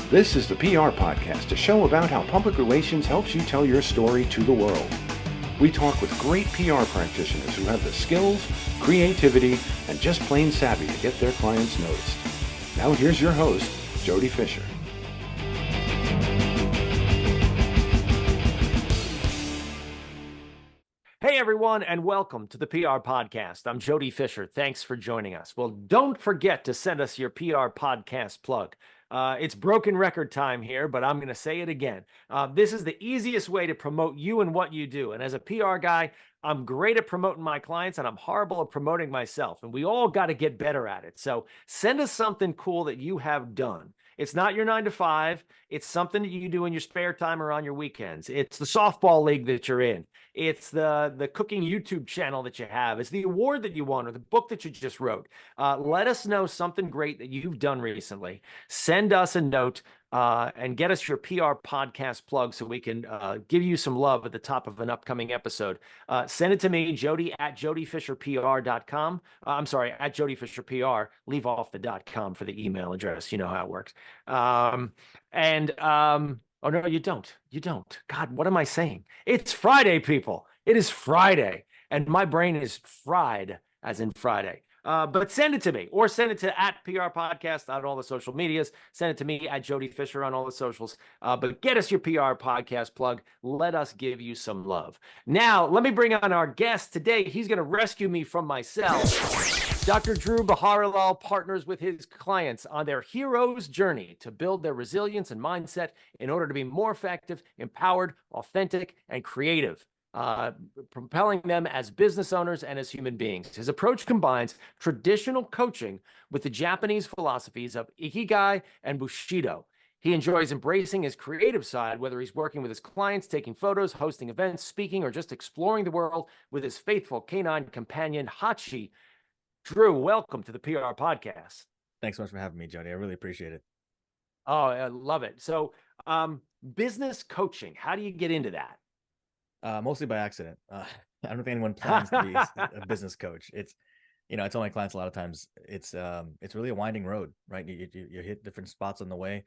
This is the PR Podcast, a show about how public relations helps you tell your story to the world. We talk with great PR practitioners who have the skills, creativity, and just plain savvy to get their clients noticed. Now here's your host, Jody Fisher. Hey everyone, and welcome to the PR Podcast. I'm Jody Fisher. Thanks for joining us. Well, don't forget to send us your PR Podcast plug. It's broken record time here, but I'm going to say it again. This is the easiest way to promote you and what you do. And as a PR guy, I'm great at promoting my clients and I'm horrible at promoting myself. And we all got to get better at it. So send us something cool that you have done. It's not your 9 to 5. It's something that you do in your spare time or on your weekends. It's the softball league that you're in. It's the cooking YouTube channel that you have. It's the award that you won or the book that you just wrote. Let us know something great that you've done recently. Send us a note and get us your PR podcast plug so we can give you some love at the top of an upcoming episode. Send it to me, Jody at jodyfisherpr.com. I'm sorry, at jodyfisherpr. Leave off the .com for the email address. You know how it works. Oh, no, you don't. You don't. God, what am I saying? It's Friday, people. It is Friday. And my brain is fried, as in Friday. But send it to me or send it to at PR Podcast on all the social medias. Send it to me at Jody Fisher on all the socials. But get us your PR Podcast plug. Let us give you some love. Now, let me bring on our guest today. He's going to rescue me from myself. Dr. Dhru Beeharilal partners with his clients on their hero's journey to build their resilience and mindset in order to be more effective, empowered, authentic, and creative. Propelling them as business owners and as human beings. His approach combines traditional coaching with the Japanese philosophies of Ikigai and Bushido. He enjoys embracing his creative side, whether he's working with his clients, taking photos, hosting events, speaking, or just exploring the world with his faithful canine companion, Hachi. Dhru, welcome to the PR Podcast. Thanks so much for having me, Jody. I really appreciate it. Oh, I love it. So, business coaching, how do you get into that? Mostly by accident. I don't think anyone plans to be a business coach. I tell my clients a lot of times it's really a winding road, right? You hit different spots on the way.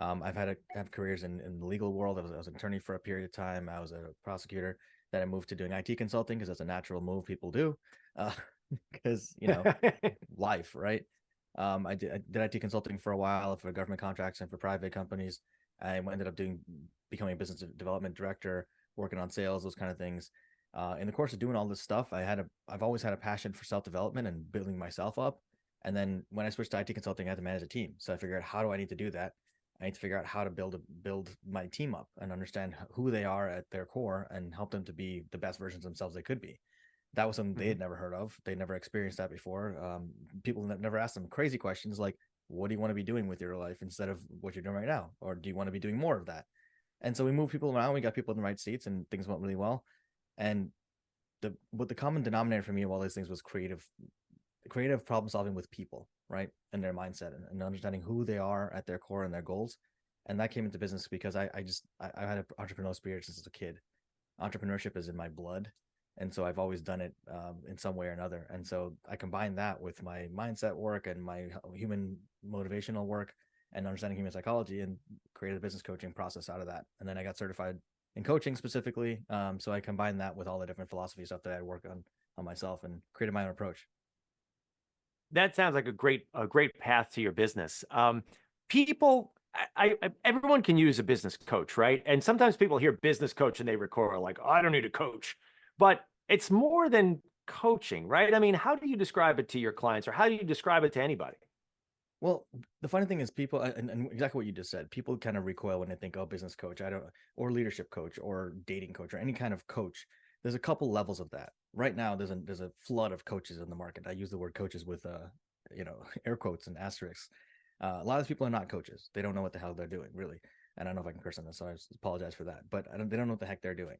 I've have careers in the legal world. I was an attorney for a period of time. I was a prosecutor. Then I moved to doing IT consulting because that's a natural move people do, because life, right? I did IT consulting for a while for government contracts and for private companies. I ended up becoming a business development director, working on sales, those kind of things. In the course of doing all this stuff, I've always had a passion for self-development and building myself up. And then when I switched to IT consulting, I had to manage a team. So I figured out, how do I need to do that? I need to figure out how to build my team up and understand who they are at their core and help them to be the best versions of themselves they could be. That was something they had never heard of. They never experienced that before. People never asked them crazy questions like, what do you want to be doing with your life instead of what you're doing right now? Or do you want to be doing more of that? And so we moved people around. We got people in the right seats, and things went really well. And the common denominator for me of all these things was creative problem solving with people, right, and their mindset and understanding who they are at their core and their goals. And that came into business because I had an entrepreneurial spirit since a kid. Entrepreneurship is in my blood, and so I've always done it in some way or another. And so I combined that with my mindset work and my human motivational work and understanding human psychology, and created a business coaching process out of that. And then I got certified in coaching specifically. So I combined that with all the different philosophy stuff that I work on myself and created my own approach. That sounds like a great path to your business. People, everyone can use a business coach, right? And sometimes people hear business coach and they recoil like, oh, I don't need a coach. But it's more than coaching, right? I mean, how do you describe it to your clients, or how do you describe it to anybody? Well, the funny thing is people, and exactly what you just said, people kind of recoil when they think, oh, business coach, or leadership coach, or dating coach, or any kind of coach. There's a couple levels of that. Right now, there's a flood of coaches in the market. I use the word coaches with, air quotes and asterisks. A lot of people are not coaches. They don't know what the hell they're doing, really. And I don't know if I can curse on this, so I apologize for that. But they don't know what the heck they're doing.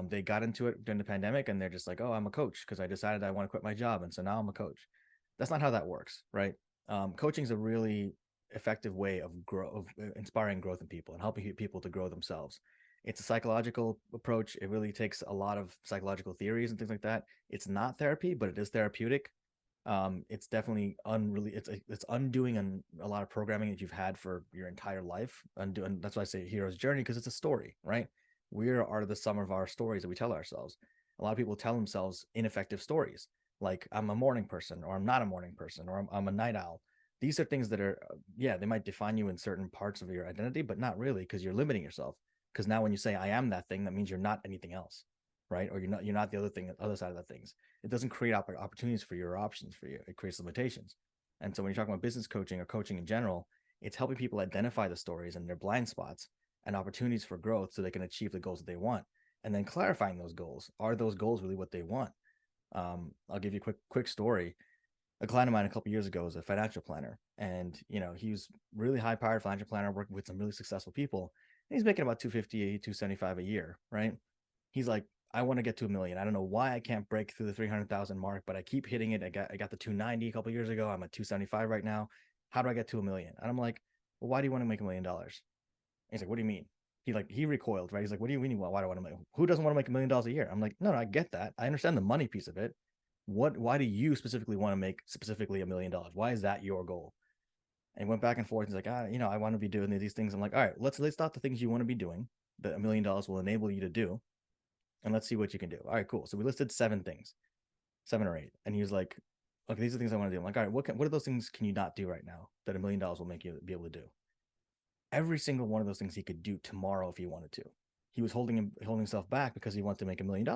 They got into it during the pandemic, and they're just like, oh, I'm a coach because I decided I want to quit my job, and so now I'm a coach. That's not how that works, right? Coaching is a really effective way of inspiring growth in people and helping people to grow themselves. It's a psychological approach. It really takes a lot of psychological theories and things like that. It's not therapy, but it is therapeutic. It's definitely it's undoing a lot of programming that you've had for your entire life. And that's why I say hero's journey, because it's a story, right? We are the sum of our stories that we tell ourselves. A lot of people tell themselves ineffective stories, like I'm a morning person, or I'm not a morning person, or I'm a night owl. These are things that are, yeah, they might define you in certain parts of your identity, but not really, because you're limiting yourself. Because now when you say I am that thing, that means you're not anything else, right? Or you're not the other thing, the other side of the things. It doesn't create opportunities for you or options for you. It creates limitations. And so when you're talking about business coaching or coaching in general, it's helping people identify the stories and their blind spots and opportunities for growth so they can achieve the goals that they want. And then clarifying those goals. Are those goals really what they want? I'll give you a quick story. A client of mine a couple of years ago was a financial planner, and he was really high powered financial planner, working with some really successful people. And he's making about 250, 275 a year, right? He's like, I want to get to $1 million. I don't know why I can't break through the 300,000 mark, but I keep hitting it. I got the 290 a couple of years ago. I'm at 275 right now. How do I get to $1 million? And I'm like, well, why do you want to make $1 million? He's like, what do you mean? He recoiled, right? He's like, what do you mean? Why do I want to make? Who doesn't want to make $1 million a year? I'm like, no, I get that. I understand the money piece of it. Why do you specifically want to make specifically $1 million? Why is that your goal? And he went back and forth. He's like, I want to be doing these things. I'm like, all right, let's start the things you want to be doing that $1 million will enable you to do, and let's see what you can do. All right, cool. So we listed 7 things, 7 or 8, and he was like, okay, these are things I want to do. I'm like, all right, what are those things can you not do right now that $1 million will make you be able to do? Every single one of those things he could do tomorrow if he wanted to. He was holding himself back because he wanted to make $1 million.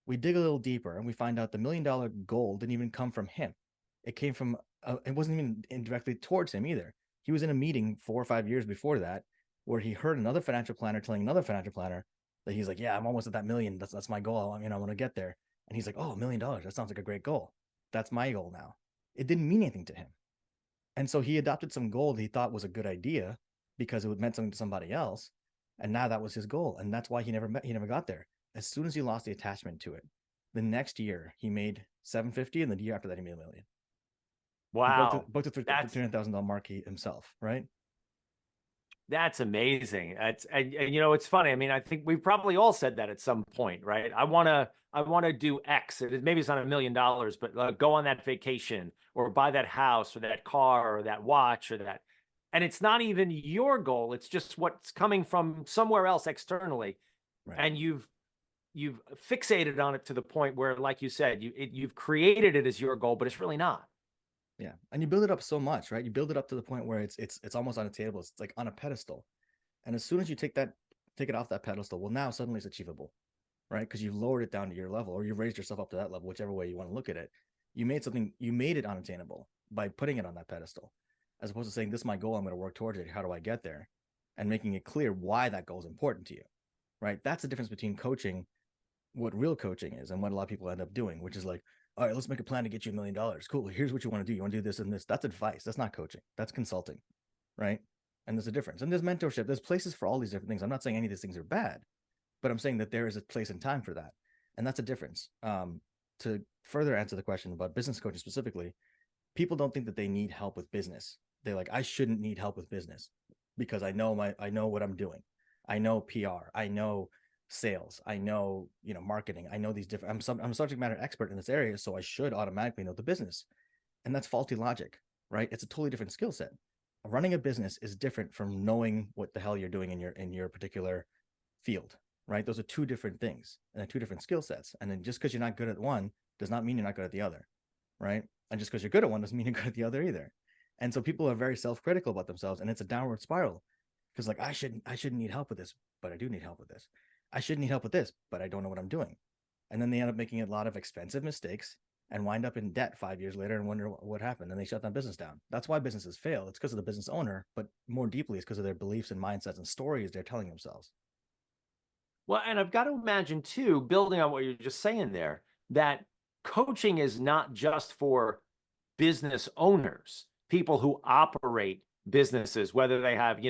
We dig a little deeper and we find out the $1 million goal didn't even come from him. It came from, it wasn't even indirectly towards him either. He was in a meeting 4 or 5 years before that where he heard another financial planner telling another financial planner that he's like, yeah, I'm almost at that million. That's my goal. I want to get there. And he's like, oh, $1 million. That sounds like a great goal. That's my goal now. It didn't mean anything to him. And so he adopted some goal that he thought was a good idea because it meant something to somebody else. And now that was his goal. And that's why he never got there. As soon as he lost the attachment to it, the next year he made 750, and the year after that he made $1 million. Wow. He booked the $300,000 mark himself, right? That's amazing. And it's funny. I mean, I think we've probably all said that at some point, right? I want to do X. Maybe it's not $1 million, but go on that vacation or buy that house or that car or that watch or that. And it's not even your goal. It's just what's coming from somewhere else externally. Right. And you've fixated on it to the point where, like you said, you've created it as your goal, but it's really not. Yeah. And you build it up so much, right? You build it up to the point where it's almost on a table. It's like on a pedestal. And as soon as you take it off that pedestal, well, now suddenly it's achievable, right? Because you've lowered it down to your level, or you've raised yourself up to that level, whichever way you want to look at it. You made it unattainable by putting it on that pedestal, as opposed to saying, this is my goal, I'm going to work towards it. How do I get there? And making it clear why that goal is important to you, right? That's the difference between coaching, what real coaching is, and what a lot of people end up doing, which is like, all right, let's make a plan to get you $1 million. Cool. Here's what you want to do. You want to do this and this. That's advice. That's not coaching. That's consulting, right? And there's a difference. And there's mentorship. There's places for all these different things. I'm not saying any of these things are bad, but I'm saying that there is a place and time for that. And that's a difference. To further answer the question about business coaching specifically, people don't think that they need help with business. They're like, I shouldn't need help with business because I know what I'm doing. I know PR. I know sales. I know, marketing. I know these different, I'm a subject matter expert in this area, so I should automatically know the business. And that's faulty logic, right? It's a totally different skill set. Running a business is different from knowing what the hell you're doing in your particular field, right? Those are 2 different things and they're 2 different skill sets. And then just because you're not good at one does not mean you're not good at the other, right? And just because you're good at one doesn't mean you're good at the other either. And so people are very self-critical about themselves, and it's a downward spiral because like, I shouldn't need help with this, but I do need help with this. I shouldn't need help with this, but I don't know what I'm doing. And then they end up making a lot of expensive mistakes and wind up in debt 5 years later and wonder what happened. And they shut that business down. That's why businesses fail. It's because of the business owner, but more deeply, it's because of their beliefs and mindsets and stories they're telling themselves. Well, and I've got to imagine too, building on what you're just saying there, that coaching is not just for business owners, people who operate businesses, whether they have,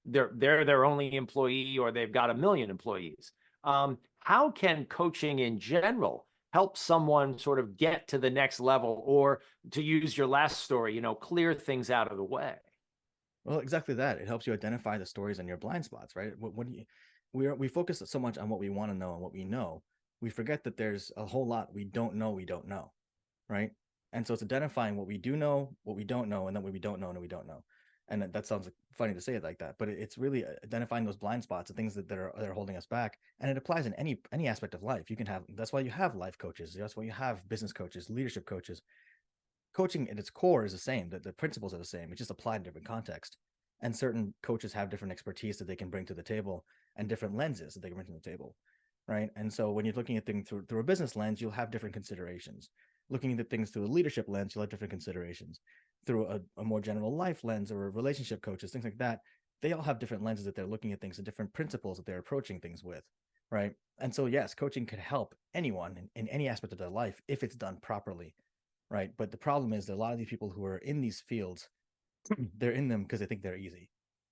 they're their only employee or they've got 1 million employees. How can coaching in general help someone sort of get to the next level, or to use your last story, clear things out of the way? Well, exactly that. It helps you identify the stories and your blind spots, right? We focus so much on what we want to know and what we know. We forget that there's a whole lot we don't know, right? And so it's identifying what we do know, what we don't know, and then what we don't know and we don't know. And that sounds like funny to say it like that, but it's really identifying those blind spots, the things that are holding us back. And it applies in any aspect of life. You can have, that's why you have life coaches. That's why you have business coaches, leadership coaches. Coaching at its core is the same. The principles are the same. It's just applied in different context. And certain coaches have different expertise that they can bring to the table and different lenses that they can bring to the table, right? And so when you're looking at things through a business lens, you'll have different considerations. Looking at things through a leadership lens, you'll have different considerations. Through a more general life lens or relationship coaches, things like that, they all have different lenses that they're looking at things and different principles that they're approaching things with, right? And so yes, coaching can help anyone in any aspect of their life if it's done properly, right? But the problem is that a lot of these people who are in these fields, they're in them because they think they're easy.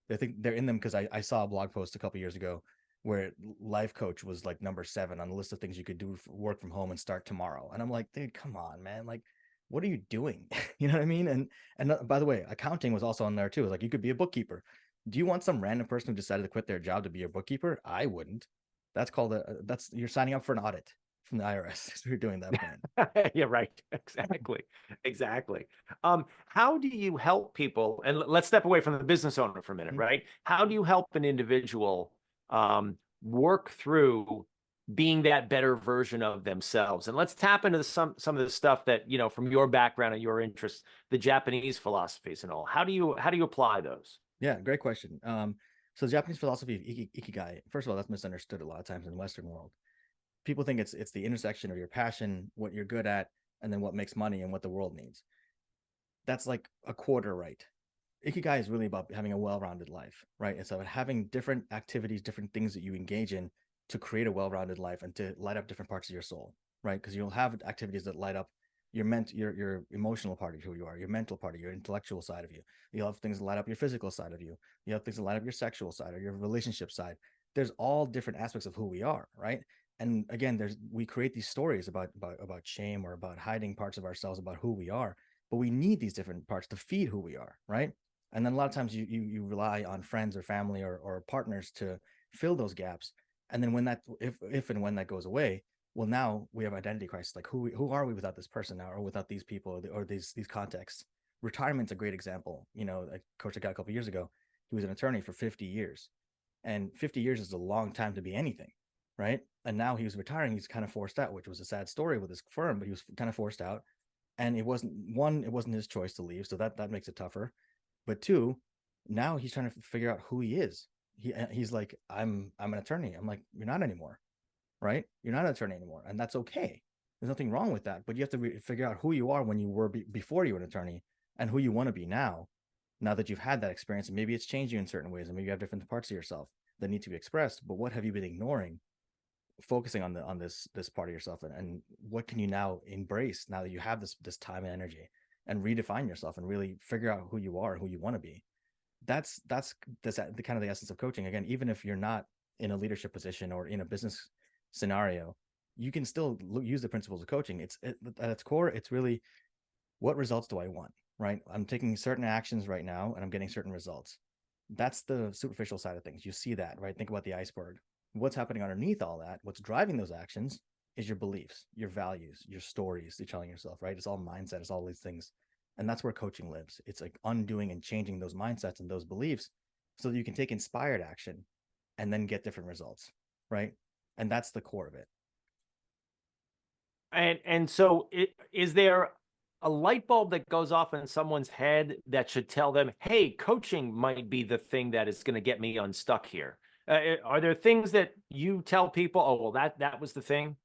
They think they're in them because I saw a blog post a couple years ago where life coach was like number 7 on the list of things you could do for work from home and start tomorrow. And I'm like, dude, come on, man. Like, what are you doing? You know what I mean? And by the way, accounting was also on there too. Like, you could be a bookkeeper. Do you want some random person who decided to quit their job to be your bookkeeper? I wouldn't. That's called you're signing up for an audit from the IRS if you're doing that plan. Yeah, right. Exactly. Exactly. How do you help people? And let's step away from the business owner for a minute, right? How do you help an individual work through being that better version of themselves? And let's tap into some of the stuff that, you know, from your background and your interests, the Japanese philosophies and all. How do you apply those? Yeah, great question. So the Japanese philosophy of Ikigai, first of all, that's misunderstood a lot of times in the Western world. People think it's the intersection of your passion, what you're good at, and then what makes money and what the world needs. That's like a quarter right. Ikigai is really about having a well-rounded life, right? It's about having different activities, different things that you engage in to create a well-rounded life and to light up different parts of your soul, right? Because you'll have activities that light up your emotional part of who you are, your mental part of your intellectual side of you. You'll have things that light up your physical side of you. You have things that light up your sexual side or your relationship side. There's all different aspects of who we are, right? And again, we create these stories about shame or about hiding parts of ourselves about who we are, but we need these different parts to feed who we are, right? And then a lot of times you rely on friends or family or partners to fill those gaps. And then when that if and when that goes away, well, now we have identity crisis. Like, who are we without this person now, or without these people, or these contexts? Retirement's a great example. You know, a coach I got a couple of years ago, he was an attorney for 50 years, and 50 years is a long time to be anything, right? And now he was retiring. He's kind of forced out, which was a sad story with his firm, but he was kind of forced out. And it wasn't his choice to leave, so that makes it tougher. But 2, now he's trying to figure out who he is. He's like, I'm an attorney. I'm like, you're not anymore, right? You're not an attorney anymore, and that's okay. There's nothing wrong with that. But you have to figure out who you are when you were before you were an attorney, and who you want to be now. Now that you've had that experience, and maybe it's changed you in certain ways, and maybe you have different parts of yourself that need to be expressed. But what have you been ignoring? Focusing on this part of yourself, and what can you now embrace now that you have this time and energy, and redefine yourself and really figure out who you are, who you want to be. That's the kind of the essence of coaching. Again, even if you're not in a leadership position or in a business scenario, you can still use the principles of coaching. At its core, it's really, what results do I want, right? I'm taking certain actions right now and I'm getting certain results. That's the superficial side of things. You see that, right? Think about the iceberg. What's happening underneath all that, what's driving those actions, is your beliefs, your values, your stories you're telling yourself, right? It's all mindset, it's all these things. And that's where coaching lives. It's like undoing and changing those mindsets and those beliefs so that you can take inspired action and then get different results, right? And that's the core of it. And so is there a light bulb that goes off in someone's head that should tell them, hey, coaching might be the thing that is going to get me unstuck here? Are there things that you tell people, oh, well, that was the thing?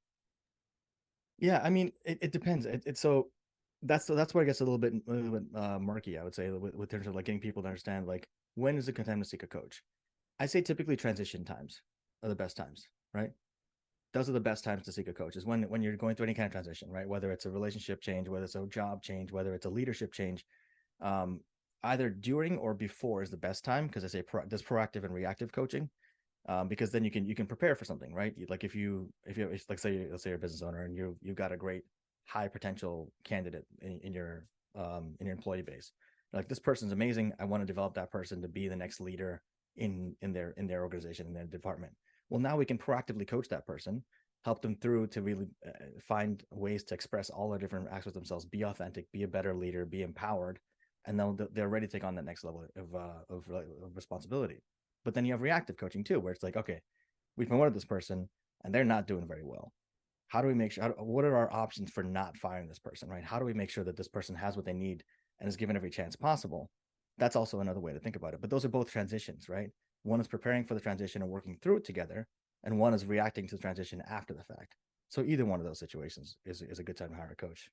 Yeah, I mean, it depends. So that's where it gets a little bit murky, I would say, with terms of like getting people to understand, like, when is a good time to seek a coach? I say typically transition times are the best times, right? Those are the best times to seek a coach, is when you're going through any kind of transition, right? Whether it's a relationship change, whether it's a job change, whether it's a leadership change, either during or before is the best time, because I say there's proactive and reactive coaching. Because then you can prepare for something, right? Like if like let's say you're a business owner and you've got a great high potential candidate in your employee base. Like, this person's amazing. I want to develop that person to be the next leader in their organization, in their department. Well, now we can proactively coach that person help them through to really find ways to express all their different aspects of themselves, be authentic, be a better leader, be empowered, and they're ready to take on that next level of responsibility. But then you have reactive coaching too, where it's like, okay, we promoted this person and they're not doing very well. How do we make sure, what are our options for not firing this person, right? How do we make sure that this person has what they need and is given every chance possible? That's also another way to think about it. But those are both transitions, right? One is preparing for the transition and working through it together, and one is reacting to the transition after the fact. So either one of those situations is a good time to hire a coach.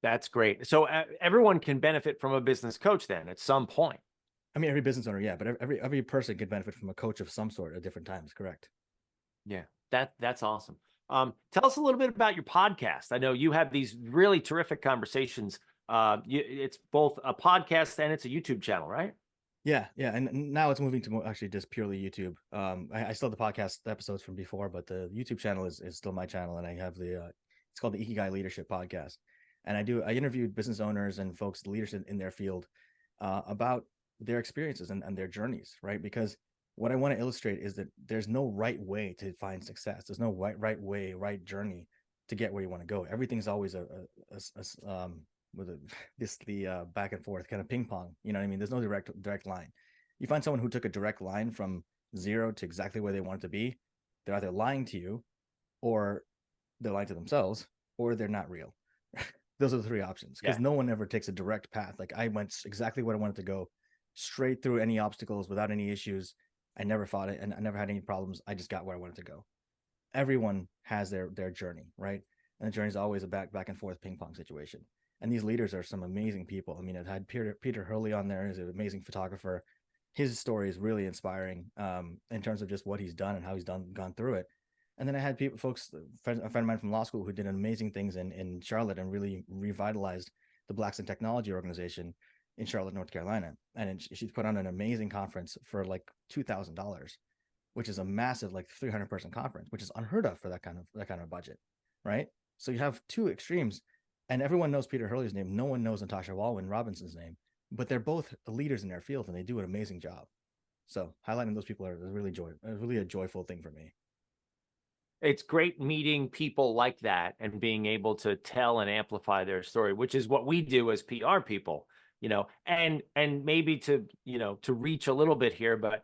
That's great. So everyone can benefit from a business coach then at some point. I mean, every business owner, yeah, but every person could benefit from a coach of some sort at different times. Correct. Yeah, that's awesome. Tell us a little bit about your podcast. I know you have these really terrific conversations. It's both a podcast and it's a YouTube channel, right? Yeah, and now it's moving to actually just purely YouTube. I still have the podcast episodes from before, but the YouTube channel is still my channel, and I have it's called the Ikigai Leadership Podcast, and I interviewed business owners and folks, leaders in their field, about their experiences and their journeys, right? Because what I want to illustrate is that there's no right way to find success. There's no right way, right journey to get where you want to go. Everything's always the back and forth kind of ping pong. You know what I mean? There's no direct line. You find someone who took a direct line from zero to exactly where they want it to be, they're either lying to you, or they're lying to themselves, or they're not real. Those are the three options, because no one ever takes a direct path. Like, I went exactly where I wanted to go, straight through any obstacles without any issues. I never fought it, and I never had any problems. I just got where I wanted to go. Everyone has their journey, right? And the journey is always a back and forth ping pong situation. And these leaders are some amazing people. I mean, I've had Peter Hurley on there. He's an amazing photographer. His story is really inspiring, in terms of just what he's done and how he's gone through it. And then I had a friend of mine from law school who did amazing things in Charlotte and really revitalized the Blacks in Technology organization in Charlotte, North Carolina. And she's put on an amazing conference for like $2,000, which is a massive, like 300-person conference, which is unheard of for that kind of budget, right? So you have two extremes, and everyone knows Peter Hurley's name. No one knows Natasha Robinson's name, but they're both leaders in their field and they do an amazing job. So highlighting those people is really a joyful thing for me. It's great meeting people like that and being able to tell and amplify their story, which is what we do as PR people, and maybe to reach a little bit here, but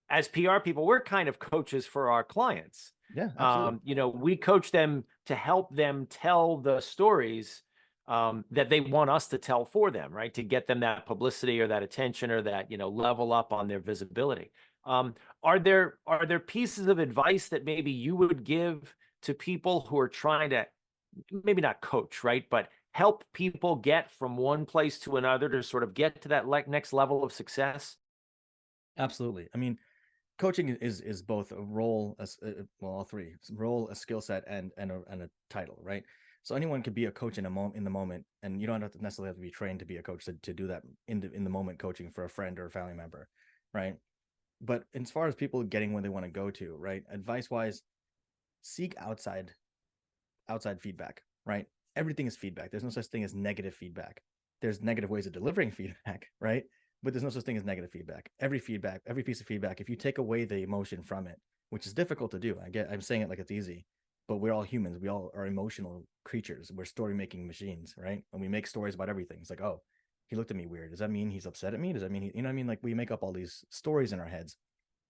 as PR people, we're kind of coaches for our clients. Yeah, absolutely. We coach them to help them tell the stories that they want us to tell for them, right? To get them that publicity or that attention or that, level up on their visibility. Are there pieces of advice that maybe you would give to people who are trying to maybe not coach, right, but help people get from one place to another to sort of get to that next level of success? Absolutely. I mean, coaching is both a role, all three: it's a role, a skill set, and a title, right? So anyone could be a coach in the moment, and you don't necessarily have to be trained to be a coach to do that in the moment coaching for a friend or a family member, right? But as far as people getting where they want to go to, right? Advice wise, seek outside feedback, right? Everything is feedback. There's no such thing as negative feedback. There's negative ways of delivering feedback, right? But there's no such thing as negative feedback. Every piece of feedback, if you take away the emotion from it, which is difficult to do, I'm saying it like it's easy, but we're all humans. We all are emotional creatures. We're story making machines, right? And we make stories about everything. It's like, oh, he looked at me weird. Does that mean he's upset at me? Does that mean you know what I mean? Like, we make up all these stories in our heads.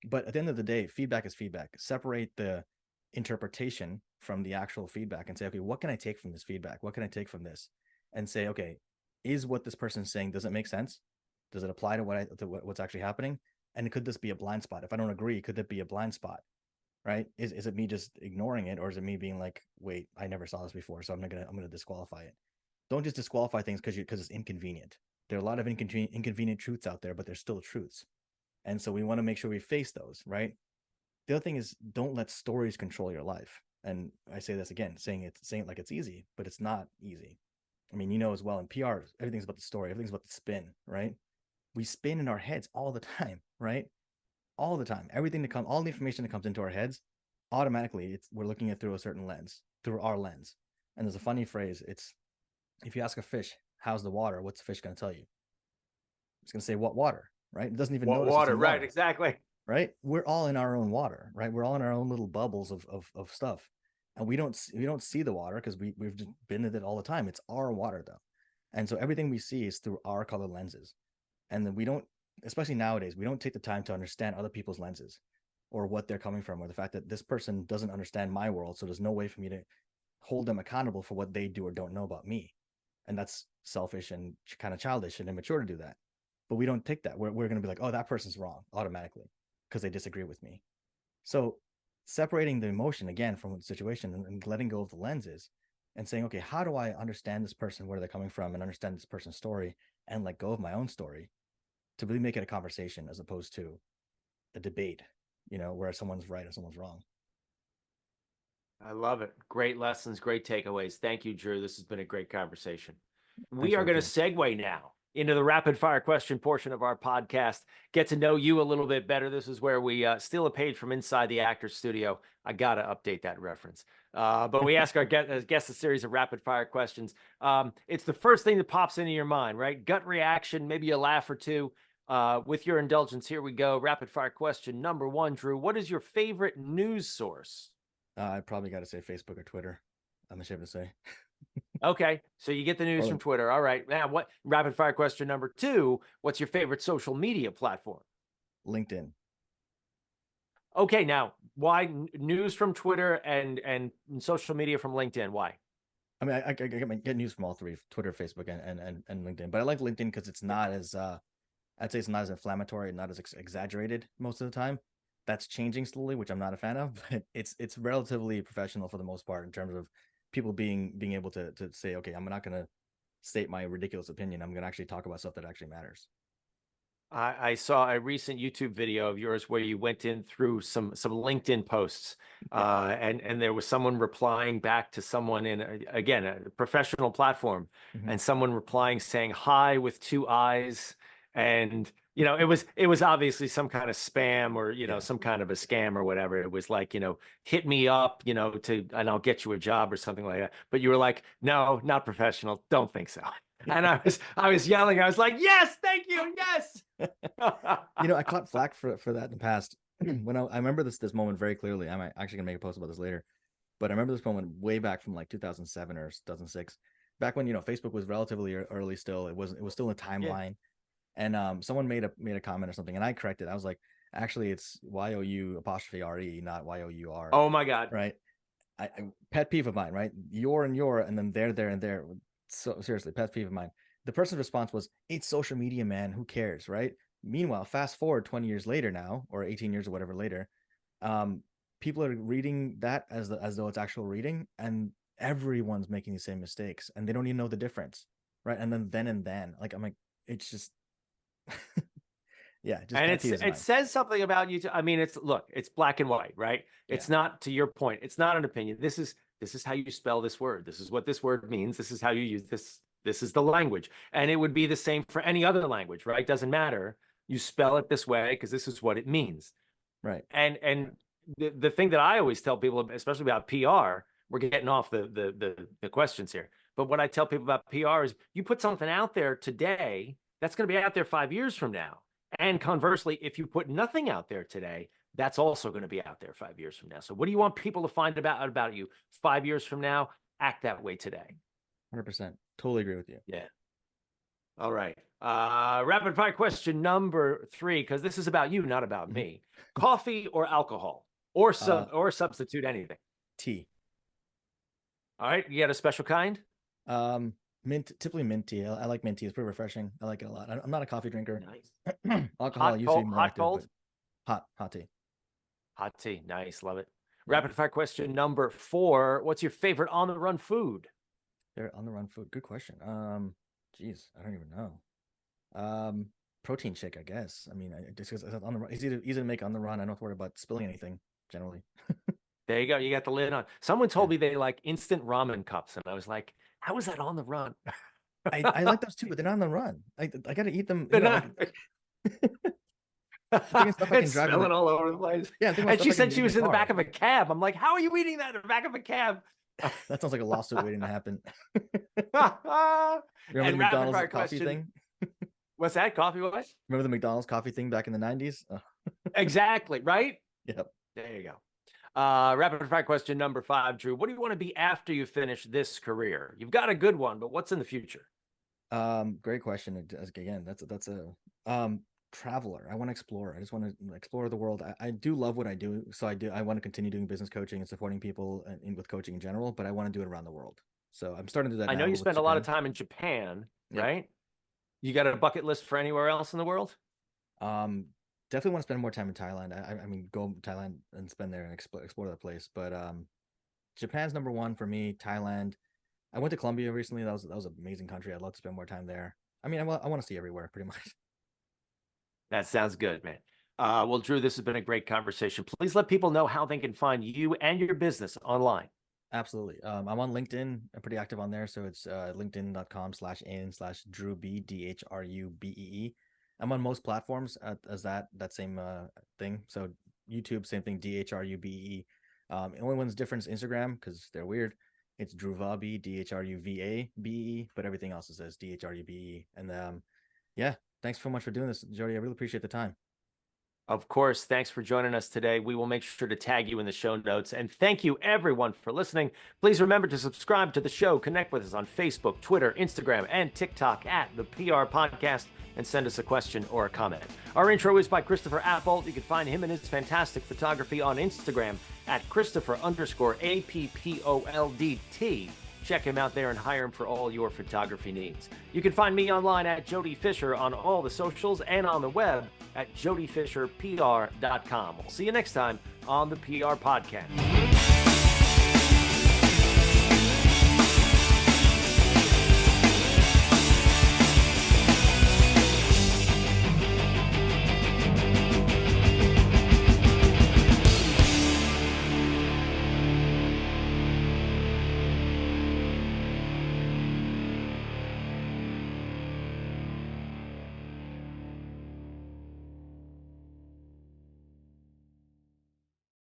But at the end of the day, feedback is feedback. Separate the interpretation from the actual feedback and say, okay, what can I take from this feedback? What can I take from this? And say, okay, is what this person's saying, does it make sense? Does it apply to what's actually happening? And could this be a blind spot? If I don't agree, could that be a blind spot? Right? Is it me just ignoring it, or is it me being like, wait, I never saw this before, so I'm gonna disqualify it. Don't just disqualify things because it's inconvenient. There are a lot of inconvenient truths out there, but they're still truths. And so we want to make sure we face those, right? The other thing is, don't let stories control your life. And I say this again, saying it like it's easy, but it's not easy. I mean, as well, in PR, everything's about the story, everything's about the spin, right? We spin in our heads all the time, right? All the time. All the information that comes into our heads, automatically, we're looking at it through a certain lens, through our lens. And there's a funny phrase. It's, if you ask a fish, how's the water? What's the fish going to tell you? It's going to say, what water, right? It doesn't even notice water, it's in water. right? Exactly. right? We're all in our own water, right? We're all in our own little bubbles of stuff. And we don't see the water because we've just been in it all the time. It's our water though. And so everything we see is through our color lenses. And then we don't, especially nowadays, we don't take the time to understand other people's lenses or what they're coming from, or the fact that this person doesn't understand my world. So there's no way for me to hold them accountable for what they do or don't know about me. And that's selfish and kind of childish and immature to do that. But we don't take that. We're going to be like, oh, that person's wrong automatically because they disagree with me. So separating the emotion again from the situation and letting go of the lenses and saying, okay, how do I understand this person, where they're coming from, and understand this person's story and let go of my own story to really make it a conversation as opposed to a debate, where someone's right or someone's wrong. I love it. Great lessons, great takeaways. Thank you, Dhru. This has been a great conversation. We Thanks, are going to Hachi. segue now into the rapid fire question portion of our podcast. Get to know you a little bit better. This is where we steal a page from inside the actor's studio. I got to update that reference. But we ask our guests a series of rapid fire questions. It's the first thing that pops into your mind, right? Gut reaction, maybe a laugh or two. With your indulgence, here we go. Rapid fire question number 1, Dhru. What is your favorite news source? I probably got to say Facebook or Twitter. I'm ashamed to say. Okay, so you get the news from Twitter. All right. Now, what rapid fire question number 2? What's your favorite social media platform? LinkedIn. Okay, now why news from Twitter and social media from LinkedIn? Why? I mean, I get news from all three: Twitter, Facebook, and LinkedIn. But I like LinkedIn because it's not as I'd say it's not as inflammatory and not as exaggerated most of the time. That's changing slowly, which I'm not a fan of. But it's relatively professional for the most part in terms of people being able to say, okay, I'm not going to state my ridiculous opinion. I'm going to actually talk about stuff that actually matters. I saw a recent YouTube video of yours where you went in through some LinkedIn posts, and there was someone replying back to someone in again a professional platform, and someone replying saying hi with 2 eyes, and it was obviously some kind of spam or some kind of a scam or whatever. It was like hit me up and I'll get you a job or something like that. But you were like, no, not professional. Don't think so. And I was yelling. I was like, yes, thank you, yes. I caught flack for that in the past. When I remember this moment very clearly. I'm actually gonna make a post about this later, but I remember this moment way back from like 2007 or 2006, back when Facebook was relatively early still. It was still a timeline, and someone made a comment or something, and I corrected. I was like, actually, it's YOU_RE, not YOUR. Oh my God! Right? I pet peeve of mine. Right? Your and your, and then there and there. So seriously, pet peeve of mine. The person's response was, it's social media, man. Who cares, right? Meanwhile, fast forward 20 years later now, or 18 years or whatever later, people are reading that as though it's actual reading, and everyone's making the same mistakes, and they don't even know the difference, right? And then, like, I'm like, it's just, yeah, just and it says something about you. I mean, it's black and white, right? It's not, to your point, it's not an opinion. This is how you spell this word. This is what this word means. This is how you use this. This is the language. And it would be the same for any other language, right? Doesn't matter. You spell it this way because this is what it means. Right. And the thing that I always tell people, especially about PR, we're getting off the questions here. But what I tell people about PR is you put something out there today, that's going to be out there 5 years from now. And conversely, if you put nothing out there today, that's also going to be out there 5 years from now. So what do you want people to find about you 5 years from now? Act that way today. 100%. Totally agree with you. Yeah. All right. Rapid fire question number 3, because this is about you, not about me. Coffee or alcohol, or substitute anything? Tea. All right. You got a special kind? Mint, typically mint tea. I like mint tea. It's pretty refreshing. I like it a lot. I'm not a coffee drinker. Nice. Alcohol usually more hot, active, cold? Hot tea. Hot tea. Nice. Love it. Rapid fire question number 4. What's your favorite on the run food? On the run food. Good question. Geez, I don't even know. Protein shake, I guess. I mean, just because on the run, it's easy to make on the run. I don't have to worry about spilling anything generally. There you go. You got the lid on. Someone told me they like instant ramen cups, and I was like, how is that on the run? I like those too, but they're not on the run. I got to eat them. They're not. Stuff I can drive spilling all over the place. Yeah, and she said she was in the back of a cab. I'm like, how are you eating that in the back of a cab? That sounds like a lawsuit waiting to happen. Remember the McDonald's coffee thing? What's that? Coffee what? Remember the McDonald's coffee thing back in the 90s? Exactly. Right. Yep. There you go. Rapid fire question number 5, Dhru. What do you want to be after you finish this career? You've got a good one, but what's in the future? Great question. Again, that's a traveler. I want to explore. I just want to explore the world. I do love what I do, so I want to continue doing business coaching and supporting people with coaching in general. But I want to do it around the world. So I'm starting to do that. I know now you with spend a lot of Japan. time in Japan, Yep. right? You got a bucket list for anywhere else in the world? Definitely want to spend more time in Thailand. I mean, go to Thailand and spend there and explore that place. But Japan's number one for me. Thailand. I went to Colombia recently. That was an amazing country. I'd love to spend more time there. I mean, I want to see everywhere pretty much. That sounds good, man. Well, Dhru, this has been a great conversation. Please let people know how they can find you and your business online. Absolutely. I'm on LinkedIn. I'm pretty active on there. So it's linkedin.com/in/Dhrubee, DHRUBEE. I'm on most platforms as that same thing. So YouTube, same thing, DHRUBEE. The only one's different is Instagram because they're weird. It's Dhruvabe, DHRUVABE, but everything else says DHRUBE. And yeah, thanks so much for doing this, Jody. I really appreciate the time. Of course, thanks for joining us today. We will make sure to tag you in the show notes. And thank you, everyone, for listening. Please remember to subscribe to the show. Connect with us on Facebook, Twitter, Instagram, and TikTok at The PR Podcast, and send us a question or a comment. Our intro is by Christopher Appold. You can find him and his fantastic photography on Instagram at Christopher_APPOLDT. Check him out there and hire him for all your photography needs. You can find me online at Jody Fisher on all the socials and on the web at jodyfisherpr.com. We'll see you next time on the PR Podcast.